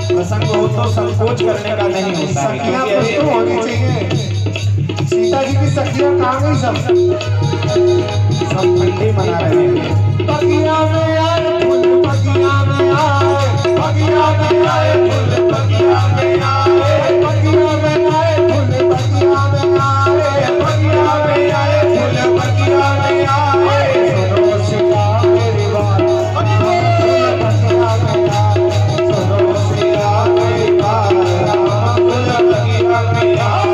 प्रसंग हो तो संकोच करने का नहीं होता है। सखियां कुछ तो होनी चाहिए। सीता जी की सखियां कहाँ गई? सब ठंडी मना रहे हैं। बगिया में आए फूल, बगिया में आए, बगिया में आए फूल, बगिया में आए, बगिया में आए फूल, बगिया में आए, बगिया में आए फूल, बगिया में आए। सुनो सीता मेरी बात, बगिया में आए, सुनो सीता मेरी बात, फूल बगिया में आए।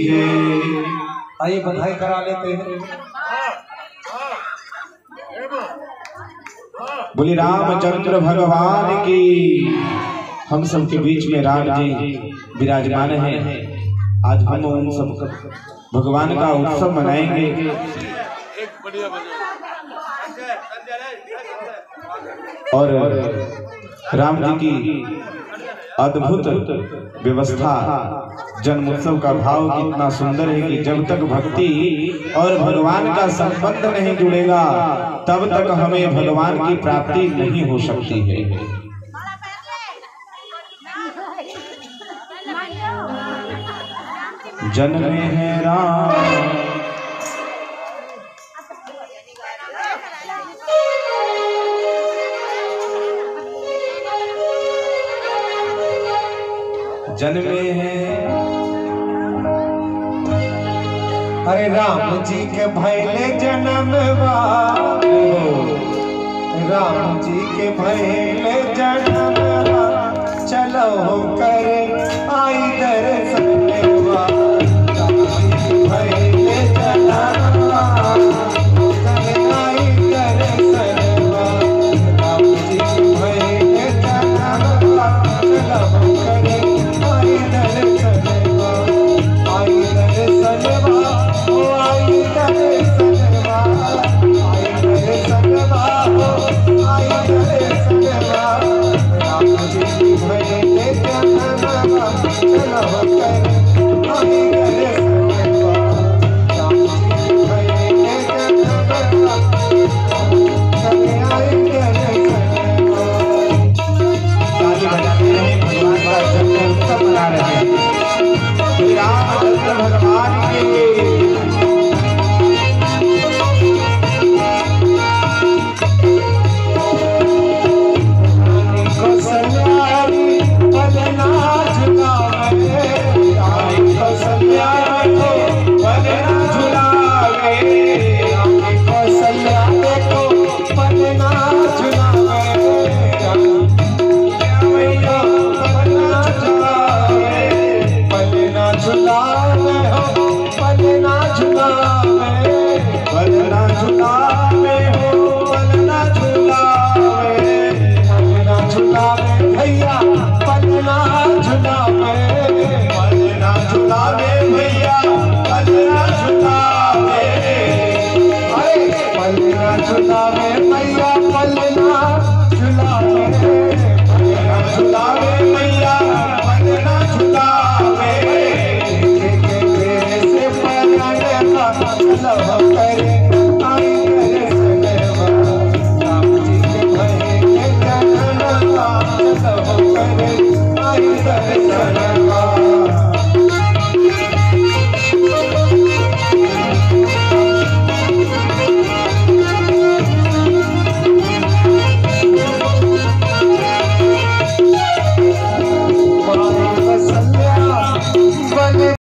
जय। आइए बधाई करा लेते हैं। बोले रामचंद्र भगवान की। हम सबके बीच में राम जी विराजमान हैं। आज हम उन सब भगवान का उत्सव मनाएंगे। और राम जी की अद्भुत व्यवस्था, जन्मोत्सव का भाव कितना सुंदर है कि जब तक भक्ति और भगवान का संबंध नहीं जुड़ेगा तब तक हमें भगवान की प्राप्ति नहीं हो सकती है। जन्मे है राम जन्मे हैं। अरे राम जी के भैले जन्मवा, राम जी के भैले जन्मवा, चलो कर